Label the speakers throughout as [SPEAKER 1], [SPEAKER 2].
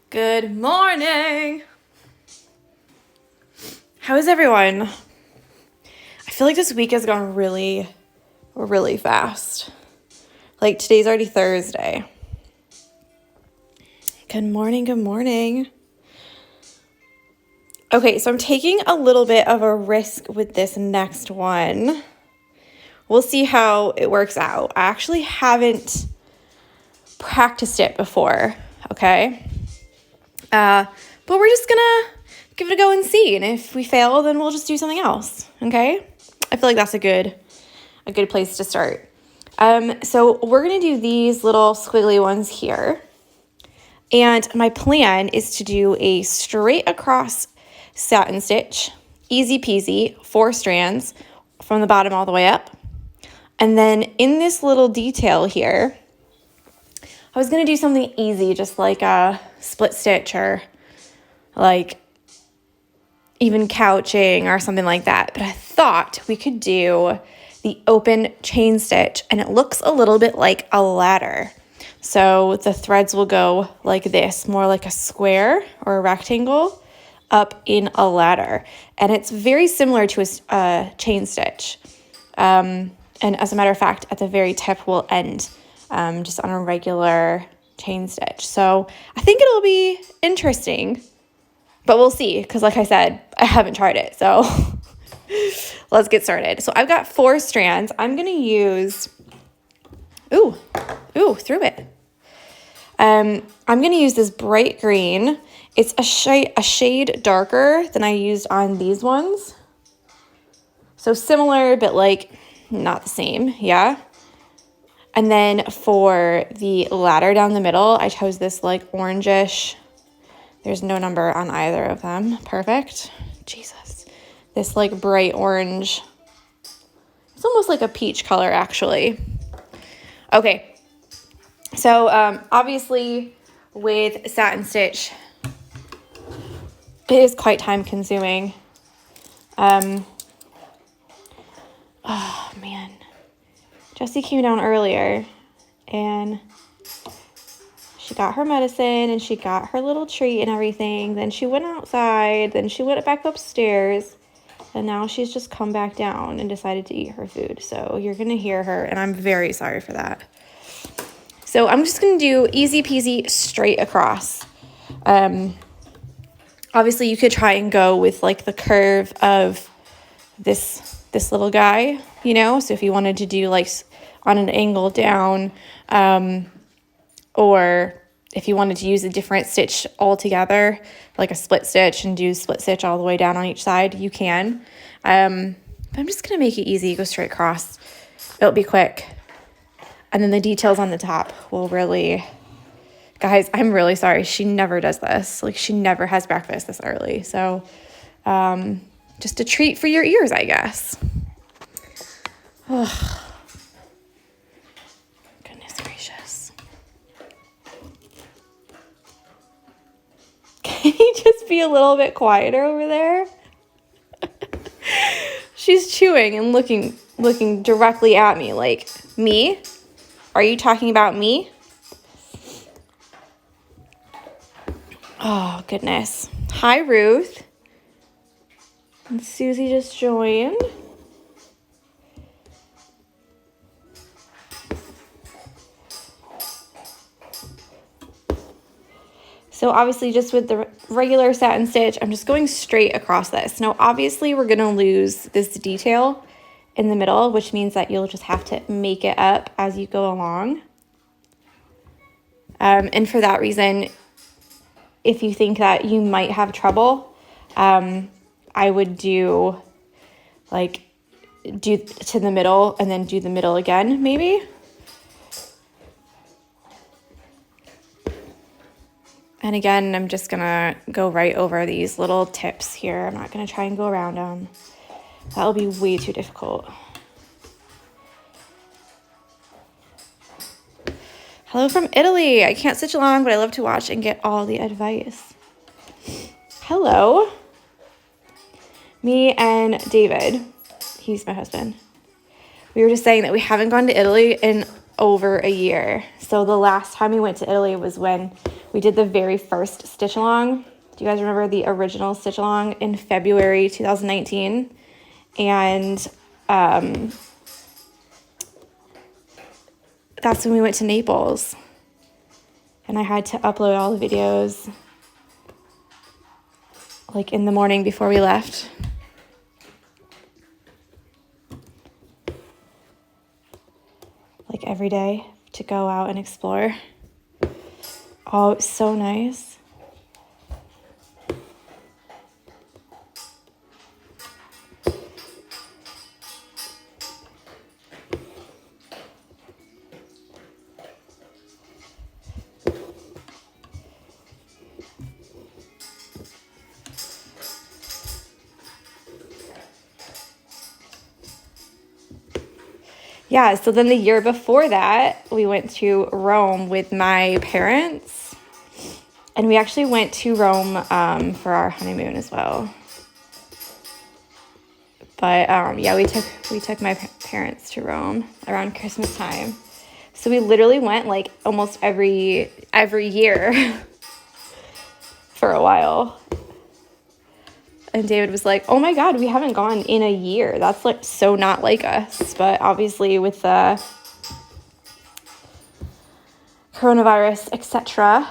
[SPEAKER 1] Good morning. How is everyone? I feel like this week has gone really fast. Like today's already Thursday. Good morning, good morning. Okay, so I'm taking a little bit of a risk with this next one. We'll see how it works out. I actually haven't practiced it before, okay? But we're just gonna give it a go and see. And if we fail, then we'll just do something else, okay? I feel like that's a good place to start. So we're gonna do these little squiggly ones here. And my plan is to do a straight across satin stitch, easy peasy, 4 strands from the bottom all the way up. And then in this little detail here, I was going to do something easy, just like a split stitch or like even couching or something like that. But I thought we could do the open chain stitch, and it looks a little bit like a ladder. So the threads will go like this, more like a square or a rectangle up in a ladder. And it's very similar to a chain stitch. And as a matter of fact, at the very tip will end just on a regular chain stitch. So I think it'll be interesting, but we'll see. Because like I said, I haven't tried it. So let's get started. So I've got 4 strands. I'm going to use, ooh, through it. I'm going to use this bright green. It's a shade darker than I used on these ones. So similar, but like not the same. Yeah. And then for the ladder down the middle, I chose this like orangish. There's no number on either of them. Perfect. Jesus. This like bright orange. It's almost like a peach color actually. Okay. So obviously with satin stitch, it is quite time consuming. Oh man. Jessie came down earlier and she got her medicine and she got her little treat and everything. Then she went outside, then she went back upstairs, and now she's just come back down and decided to eat her food. So you're going to hear her, and I'm very sorry for that. So I'm just going to do easy peasy straight across. Obviously you could try and go with like the curve of this little guy, you know? So if you wanted to do like on an angle down, or if you wanted to use a different stitch altogether, like a split stitch and do split stitch all the way down on each side, you can. But I'm just going to make it easy, go straight across. It'll be quick. And then the details on the top will really, guys, I'm really sorry. She never does this. Like she never has breakfast this early. So, just a treat for your ears, I guess. Oh, goodness gracious. Can you just be a little bit quieter over there? She's chewing and looking directly at me like, me? Are you talking about me? Oh, goodness. Hi, Ruth. And Susie just joined. So obviously just with the regular satin stitch, I'm just going straight across this. Now, obviously we're going to lose this detail in the middle, which means that you'll just have to make it up as you go along. And for that reason, if you think that you might have trouble, I would do to the middle and then do the middle again, maybe. And again, I'm just gonna go right over these little tips here. I'm not gonna try and go around them. That'll be way too difficult. Hello from Italy. I can't stitch along, but I love to watch and get all the advice. Hello. Me and David, he's my husband. We were just saying that we haven't gone to Italy in over a year. So the last time we went to Italy was when we did the very first stitch along. Do you guys remember the original stitch along in February 2019? And that's when we went to Naples. And I had to upload all the videos like in the morning before we left. Like every day to go out and explore. Oh, it's so nice. Yeah, so then the year before that, we went to Rome with my parents. And we actually went to Rome for our honeymoon as well. But yeah, we took my parents to Rome around Christmas time. So we literally went like almost every year for a while. And David was like, oh my God, we haven't gone in a year. That's like so not like us. But obviously with the coronavirus, etc.,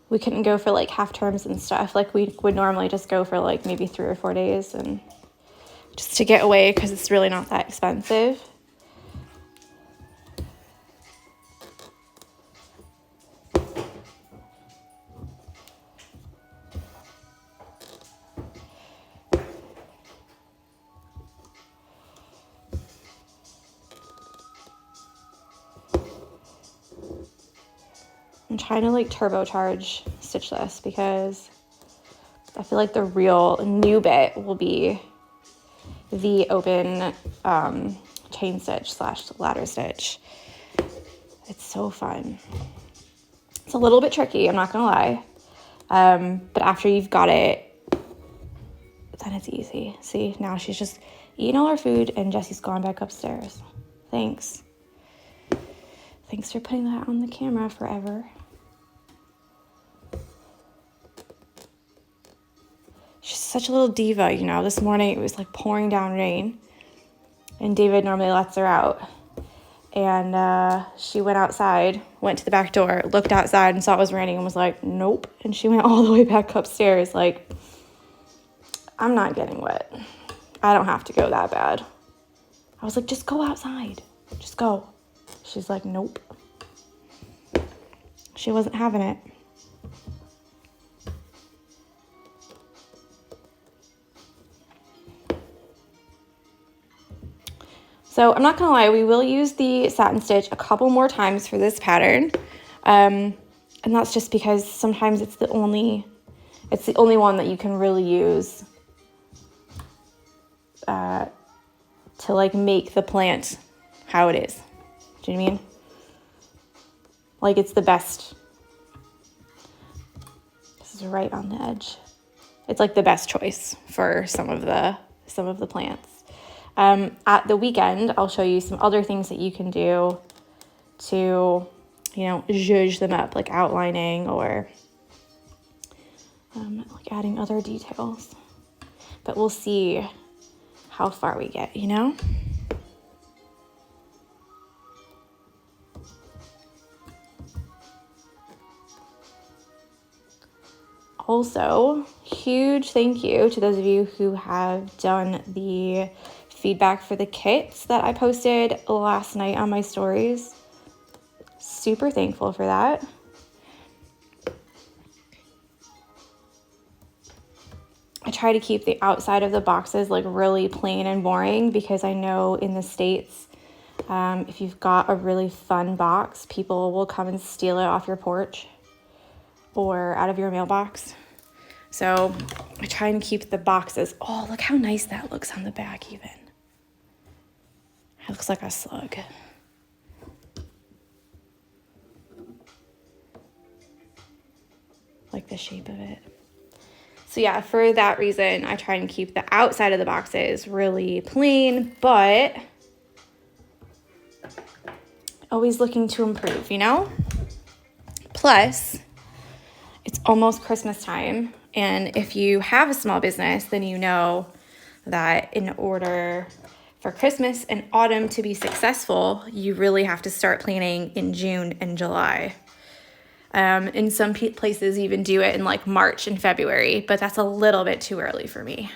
[SPEAKER 1] we couldn't go for like half terms and stuff. Like we would normally just go for like maybe 3 or 4 days and just to get away because it's really not that expensive. I'm trying to like turbocharge stitch this because I feel like the real new bit will be the open chain stitch / ladder stitch. It's so fun. It's a little bit tricky, I'm not gonna lie. But after you've got it, then it's easy. See, now she's just eating all her food and Jessie's gone back upstairs. Thanks for putting that on the camera forever. She's such a little diva, you know. This morning it was like pouring down rain and David normally lets her out. And she went outside, went to the back door, looked outside and saw it was raining and was like, nope. And she went all the way back upstairs like, I'm not getting wet. I don't have to go that bad. I was like, just go outside. Just go. She's like, nope. She wasn't having it. So I'm not gonna lie, we will use the satin stitch a couple more times for this pattern. And that's just because sometimes it's the only one that you can really use to like make the plant how it is. Do you know what I mean? Like it's the best. This is right on the edge. It's like the best choice for some of the plants. At the weekend, I'll show you some other things that you can do to, you know, zhuzh them up, like outlining or like adding other details. But we'll see how far we get, you know? Also, huge thank you to those of you who have done the feedback for the kits that I posted last night on my stories. Super thankful for that. I try to keep the outside of the boxes like really plain and boring because I know in the States, if you've got a really fun box, people will come and steal it off your porch or out of your mailbox. So I try and keep the boxes. Oh, look how nice that looks on the back even. It looks like a slug. Like the shape of it. So yeah, for that reason, I try and keep the outside of the boxes really plain, but always looking to improve, you know? Plus, it's almost Christmas time. And if you have a small business, then you know that in order for Christmas and autumn to be successful, you really have to start planning in June and July. In some places even do it in like March and February, but that's a little bit too early for me.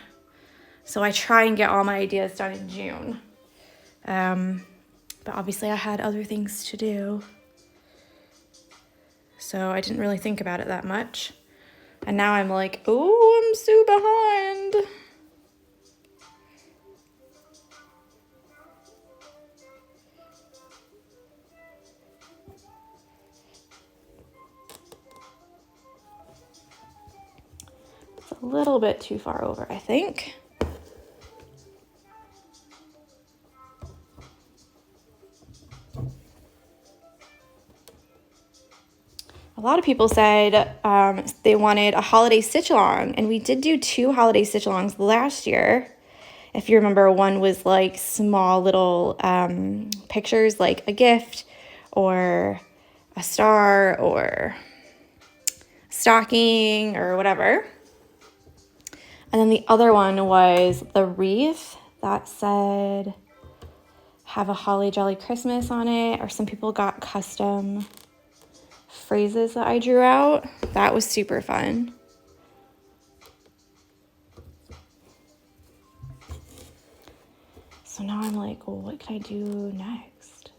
[SPEAKER 1] So I try and get all my ideas done in June. But obviously I had other things to do. So I didn't really think about it that much. And now I'm like, oh, I'm so behind. It's a little bit too far over, I think. A lot of people said they wanted a holiday stitch-along, and we did do 2 holiday stitch-alongs last year. If you remember, one was like small little pictures, like a gift or a star or stocking or whatever. And then the other one was the wreath that said, have a holly jolly Christmas on it, or some people got custom phrases that I drew out. That was super fun. So now I'm like, well, what can I do next?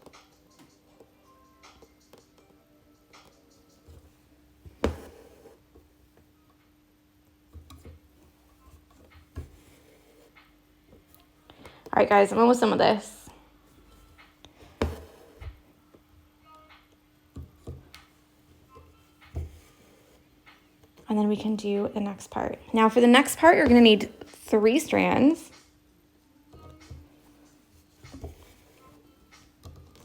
[SPEAKER 1] All right, guys, I'm almost done with this. And then we can do the next part. Now for the next part, you're gonna need 3 strands.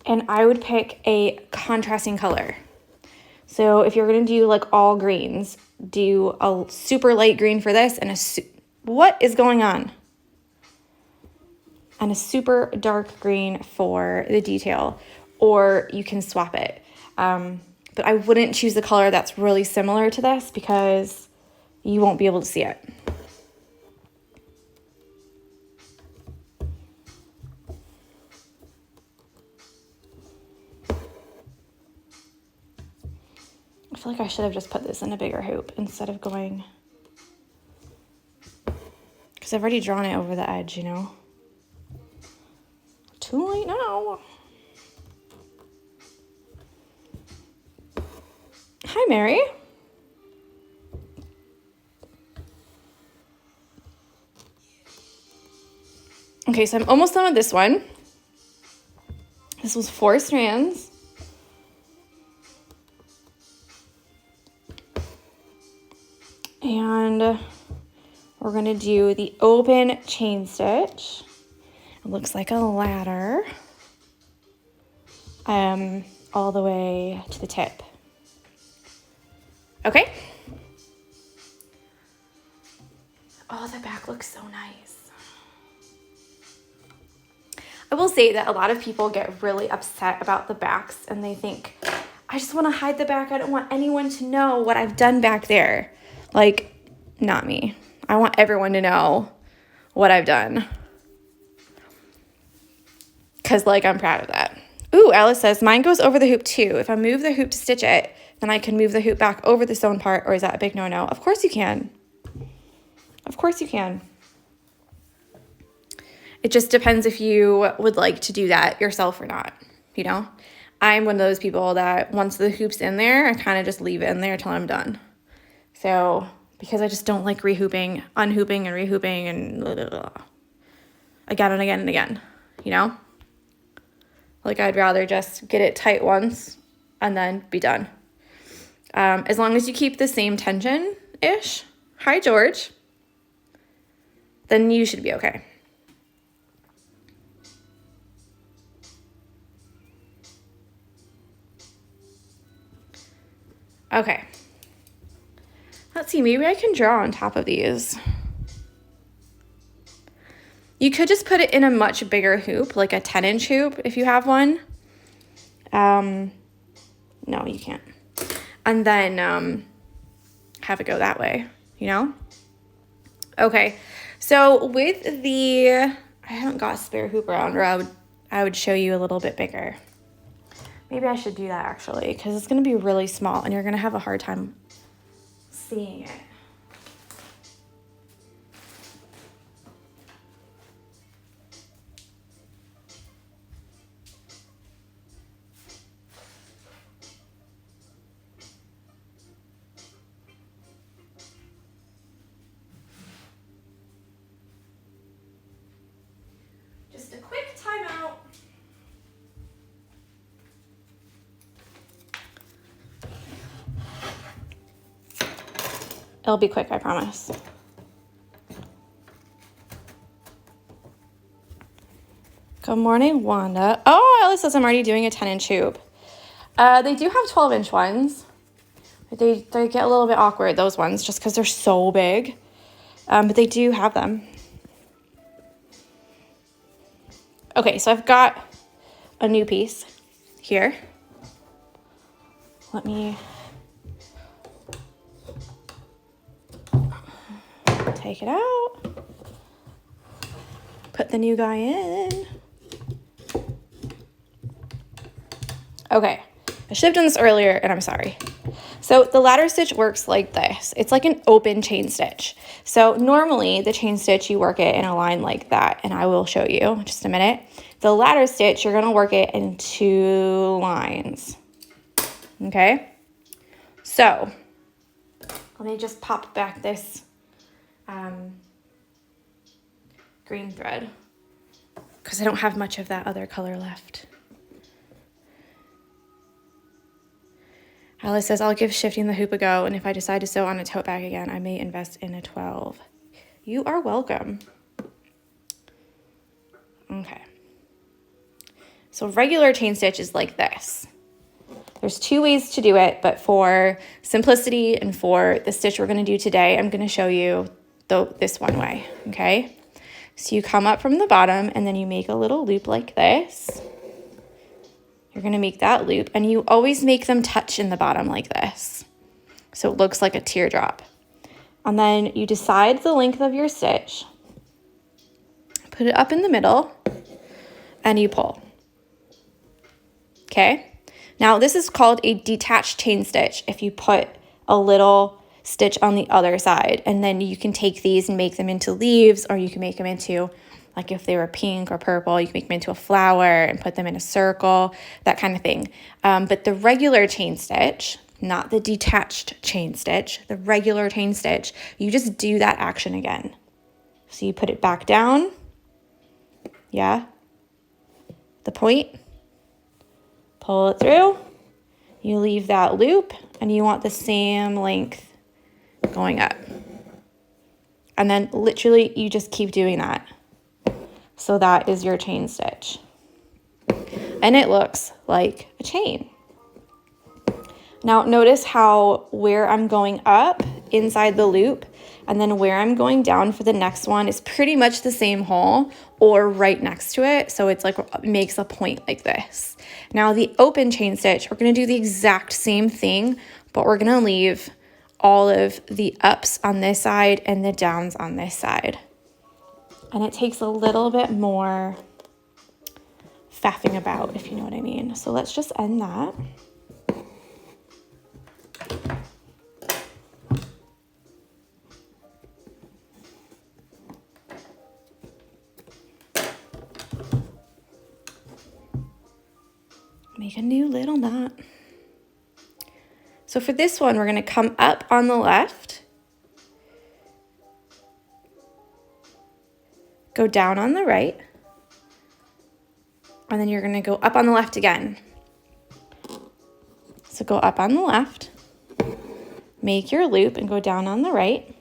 [SPEAKER 1] And I would pick a contrasting color. So if you're gonna do like all greens, do a super light green for this and what is going on? And a super dark green for the detail, or you can swap it. But I wouldn't choose the color that's really similar to this because you won't be able to see it. I feel like I should have just put this in a bigger hoop instead of going, because I've already drawn it over the edge, you know. Too late now. Hi, Mary. Okay, so I'm almost done with this one. This was 4 strands. And we're gonna do the open chain stitch. It looks like a ladder. All the way to the tip. Okay. Oh, the back looks so nice. I will say that a lot of people get really upset about the backs and they think, I just want to hide the back. I don't want anyone to know what I've done back there. Like, not me. I want everyone to know what I've done. Because, like, I'm proud of that. Ooh, Alice says, mine goes over the hoop too. If I move the hoop to stitch it, then I can move the hoop back over the sewn part, or is that a big no-no? Of course you can. Of course you can. It just depends if you would like to do that yourself or not, you know? I'm one of those people that once the hoop's in there, I kind of just leave it in there until I'm done. So, because I just don't like rehooping, unhooping, and rehooping, and blah, blah, blah. Again and again and again, you know? Like, I'd rather just get it tight once and then be done. As long as you keep the same tension-ish, hi, George, then you should be okay. Okay. Let's see, maybe I can draw on top of these. You could just put it in a much bigger hoop, like a 10-inch hoop if you have one. No, you can't. And then have it go that way, you know? Okay, so with the, I haven't got a spare hoop around, or I would show you a little bit bigger. Maybe I should do that actually, because it's going to be really small and you're going to have a hard time seeing it. Just a quick timeout. It'll be quick, I promise. Good morning, Wanda. Oh, Ellie says I'm already doing a 10-inch hoop. They do have 12-inch ones. They get a little bit awkward, those ones, just because they're so big. But they do have them. Okay, so I've got a new piece here. Let me take it out. Put the new guy in. Okay, I should have done this earlier and I'm sorry. So the ladder stitch works like this. It's like an open chain stitch. So normally the chain stitch, you work it in a line like that, and I will show you in just a minute. The ladder stitch, you're gonna work it in 2 lines, okay? So let me just pop back this green thread because I don't have much of that other color left. Alice says, I'll give shifting the hoop a go, and if I decide to sew on a tote bag again, I may invest in a 12. You are welcome. Okay. So regular chain stitch is like this. There's 2 ways to do it, but for simplicity and for the stitch we're going to do today, I'm going to show you this one way, okay? So you come up from the bottom, and then you make a little loop like this. You're going to make that loop, and you always make them touch in the bottom like this. So it looks like a teardrop. And then you decide the length of your stitch, put it up in the middle, and you pull. Okay? Now this is called a detached chain stitch if you put a little stitch on the other side, and then you can take these and make them into leaves, or you can make them into, like if they were pink or purple, you can make them into a flower and put them in a circle, that kind of thing. But the regular chain stitch, not the detached chain stitch, the regular chain stitch, you just do that action again. So you put it back down, yeah, the point, pull it through, you leave that loop, and you want the same length going up. And then literally you just keep doing that. So that is your chain stitch. And it looks like a chain. Now notice how where I'm going up inside the loop and then where I'm going down for the next one is pretty much the same hole or right next to it. So it's like makes a point like this. Now the open chain stitch, we're going to do the exact same thing, but we're going to leave all of the ups on this side and the downs on this side. And it takes a little bit more faffing about, if you know what I mean. So let's just end that. Make a new little knot. So for this one, we're going to come up on the left, go down on the right, and then you're going to go up on the left again. So go up on the left, make your loop, and go down on the right.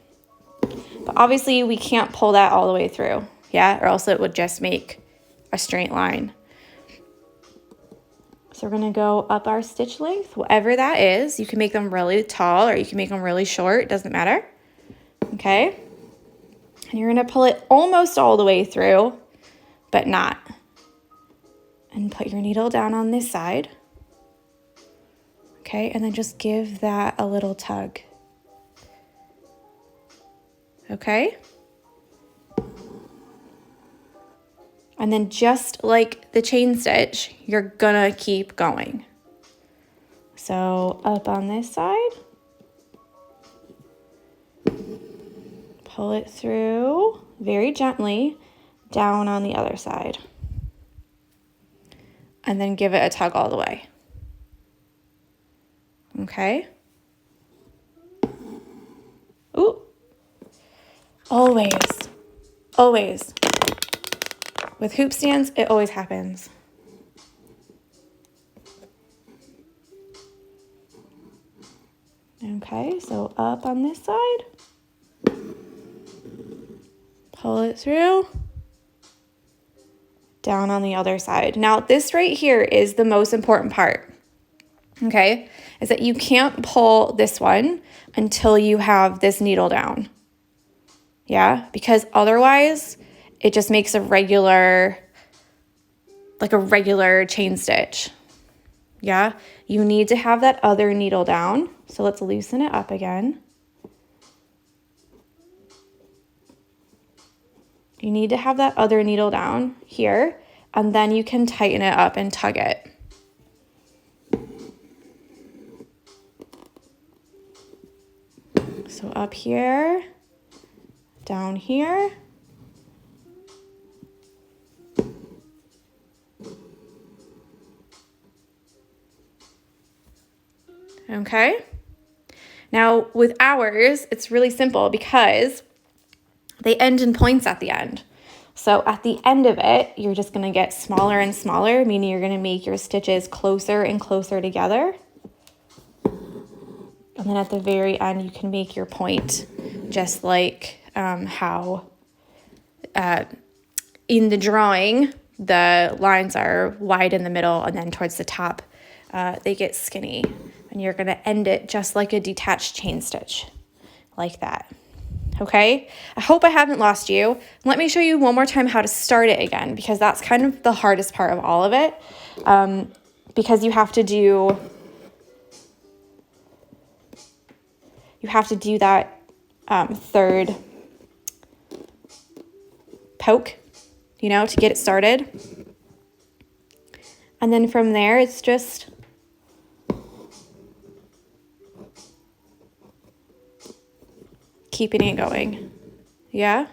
[SPEAKER 1] But obviously we can't pull that all the way through, yeah, or else it would just make a straight line. So we're going to go up our stitch length, whatever that is. You can make them really tall or you can make them really short, it doesn't matter. Okay? And you're going to pull it almost all the way through, but not. And put your needle down on this side. Okay, and then just give that a little tug. Okay? And then just like the chain stitch, you're gonna keep going. So up on this side, pull it through very gently, down on the other side. And then give it a tug all the way. Okay? Ooh. Always, always. With hoop stands, it always happens. Okay, so up on this side. Pull it through. Down on the other side. Now, this right here is the most important part, okay? Is that you can't pull this one until you have this needle down. Yeah, because otherwise it just makes a regular chain stitch. Yeah, you need to have that other needle down. So let's loosen it up again. You need to have that other needle down here, and then you can tighten it up and tug it. So up here, down here. Okay. Now with ours, it's really simple because they end in points at the end. So at the end of it, you're just going to get smaller and smaller, meaning you're going to make your stitches closer and closer together. And then at the very end, you can make your point, just like how in the drawing, the lines are wide in the middle, and then towards the top, they get skinny. And you're going to end it just like a detached chain stitch, like that. Okay, I hope I haven't lost you. Let me show you one more time how to start it again, because that's kind of the hardest part of all of it, because you have to do that third poke, you know, to get it started. And then from there, it's just keeping it going. Yeah.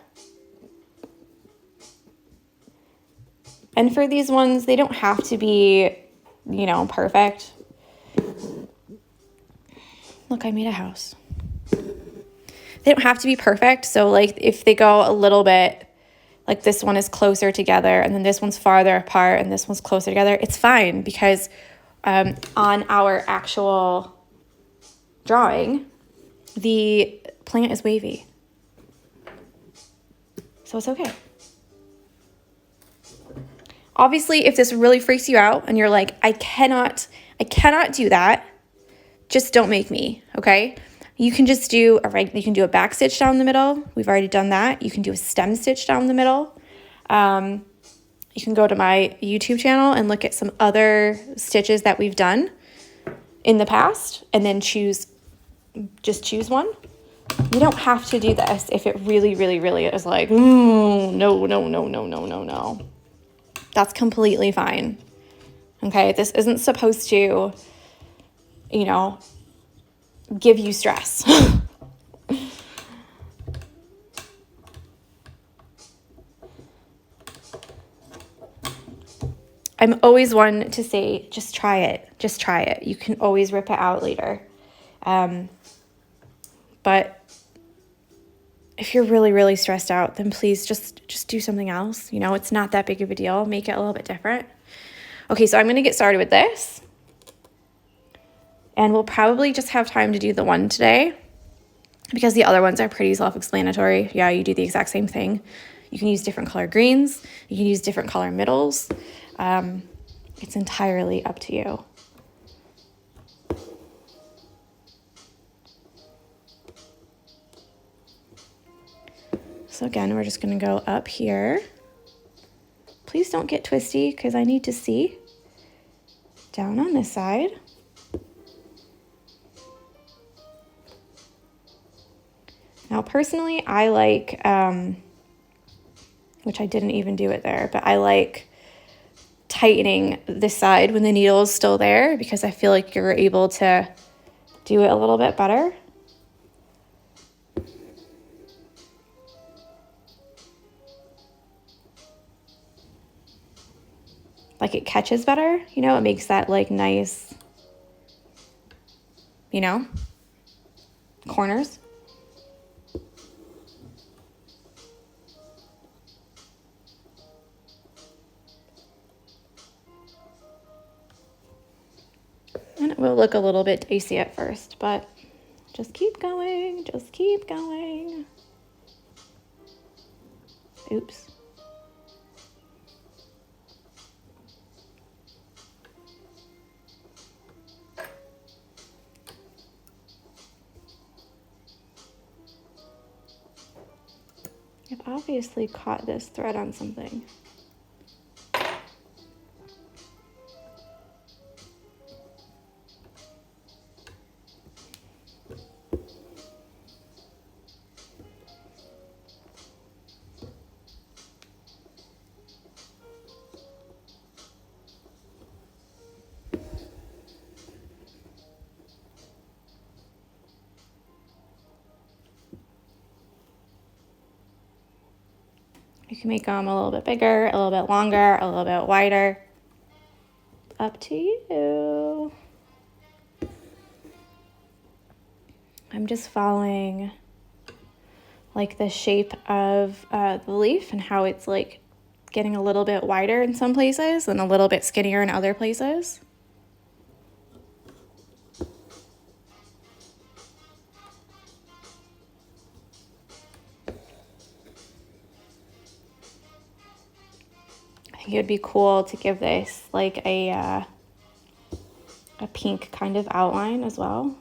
[SPEAKER 1] And for these ones, they don't have to be, you know, perfect. Look, I made a house. They don't have to be perfect. So like if they go a little bit, like this one is closer together and then this one's farther apart and this one's closer together, it's fine, because on our actual drawing, the plant is wavy. So it's okay. Obviously, if this really freaks you out and you're like, I cannot do that, just don't make me, okay? You can just do a back stitch down the middle. We've already done that. You can do a stem stitch down the middle. You can go to my YouTube channel and look at some other stitches that we've done in the past, and then just choose one. You don't have to do this if it really, really, really is like, no. That's completely fine. Okay, this isn't supposed to, you know, give you stress. I'm always one to say, just try it. Just try it. You can always rip it out later. But if you're really, really stressed out, then please just do something else. You know, it's not that big of a deal. Make it a little bit different. Okay, so I'm going to get started with this. And we'll probably just have time to do the one today, because the other ones are pretty self-explanatory. Yeah, you do the exact same thing. You can use different color greens. You can use different color middles. It's entirely up to you. So again, we're just going to go up here. Please don't get twisty because I need to see. Down on this side. Now, personally, I like, which I didn't even do it there, but I like tightening this side when the needle is still there because I feel like you're able to do it a little bit better. Like it catches better, you know, it makes that like nice, you know, corners. And it will look a little bit dicey at first, but just keep going, just keep going. Oops. I've obviously caught this thread on something. You can make them a little bit bigger, a little bit longer, a little bit wider. Up to you. I'm just following like the shape of the leaf and how it's like getting a little bit wider in some places and a little bit skinnier in other places. I think it would be cool to give this like a pink kind of outline as well.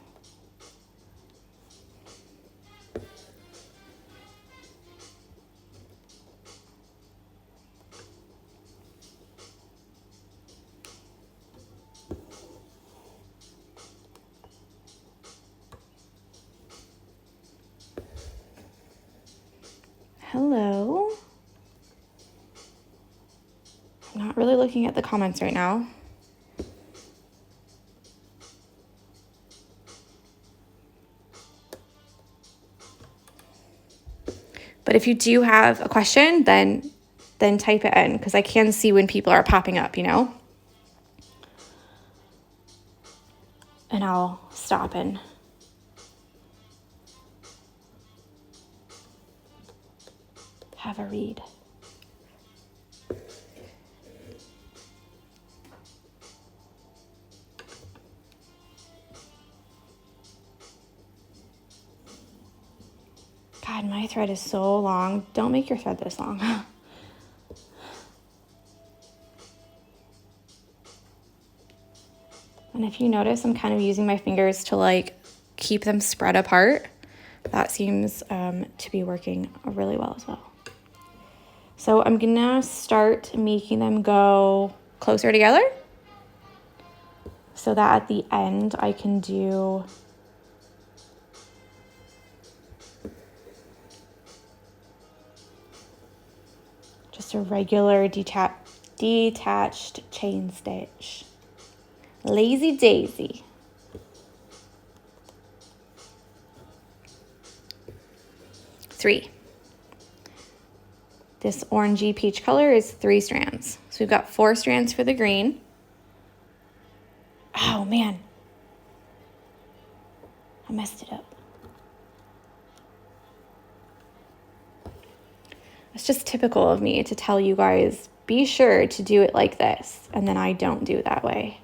[SPEAKER 1] Hello. I'm not really looking at the comments right now. But if you do have a question, then type it in because I can see when people are popping up, you know? And I'll stop and have a read. God, my thread is so long. Don't make your thread this long. And if you notice, I'm kind of using my fingers to like keep them spread apart. That seems to be working really well as well. So I'm gonna start making them go closer together so that at the end I can do just a regular detached chain stitch. Lazy daisy. Three. This orangey peach color is 3 strands. So we've got 4 strands for the green. Oh man, I messed it up. It's just typical of me to tell you guys, be sure to do it like this, and then I don't do it that way.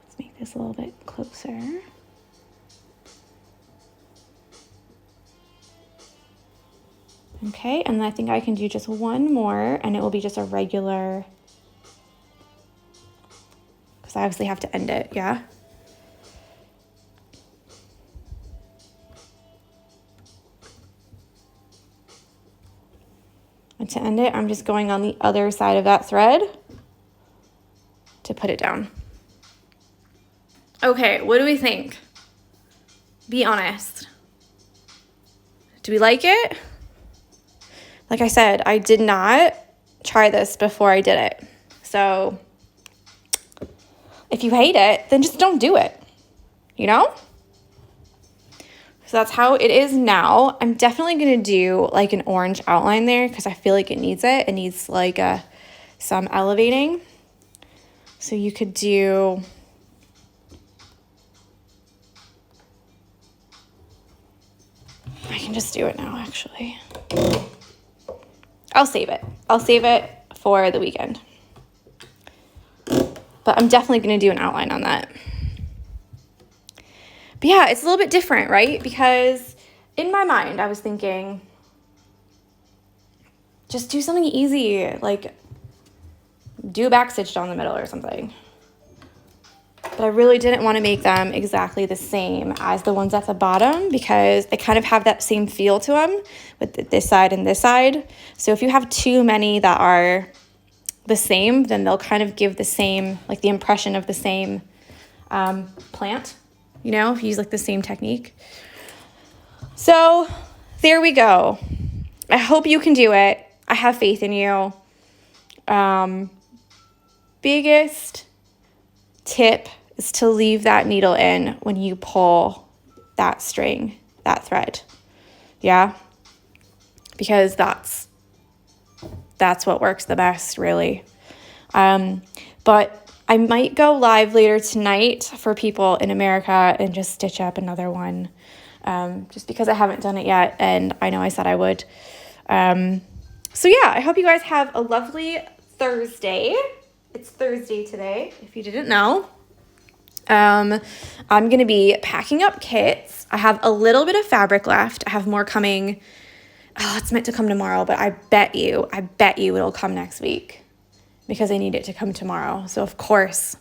[SPEAKER 1] Let's make this a little bit closer. Okay, and I think I can do just one more, and it will be just a regular, because I obviously have to end it, yeah? And to end it, I'm just going on the other side of that thread to put it down. Okay, what do we think? Be honest. Do we like it? Like I said, I did not try this before I did it. So if you hate it, then just don't do it, you know? So that's how it is now. I'm definitely going to do like an orange outline there because I feel like it needs it. It needs like some elevating. So you could do... I can just do it now, actually. I'll save it. I'll save it for the weekend. But I'm definitely going to do an outline on that. But yeah, it's a little bit different, right? Because in my mind, I was thinking, just do something easy, like do a back stitch down the middle or something. But I really didn't want to make them exactly the same as the ones at the bottom because they kind of have that same feel to them with this side and this side. So if you have too many that are the same, then they'll kind of give the same, like the impression of the same plant, you know, if you use like the same technique. So there we go. I hope you can do it. I have faith in you. Biggest tip is to leave that needle in when you pull that string, that thread. Yeah? Because that's what works the best, really. But I might go live later tonight for people in America and just stitch up another one, just because I haven't done it yet, and I know I said I would. So yeah, I hope you guys have a lovely Thursday. It's Thursday today, if you didn't know. I'm going to be packing up kits. I have a little bit of fabric left. I have more coming. Oh, it's meant to come tomorrow, but I bet you it'll come next week because I need it to come tomorrow. So of course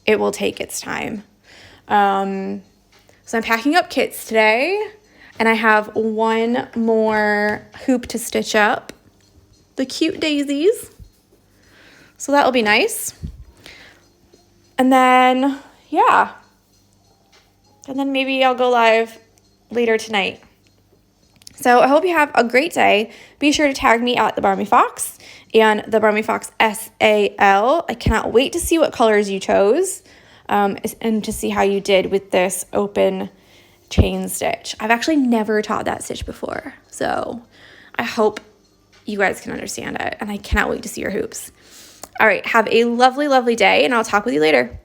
[SPEAKER 1] it will take its time. So I'm packing up kits today, and I have one more hoop to stitch up, the cute daisies. So that'll be nice. And then, yeah. And then maybe I'll go live later tonight. So I hope you have a great day. Be sure to tag me at the Barmy Fox and the Barmy Fox SAL. I cannot wait to see what colors you chose and to see how you did with this open chain stitch. I've actually never taught that stitch before. So I hope you guys can understand it. And I cannot wait to see your hoops. All right, have a lovely, lovely day, and I'll talk with you later.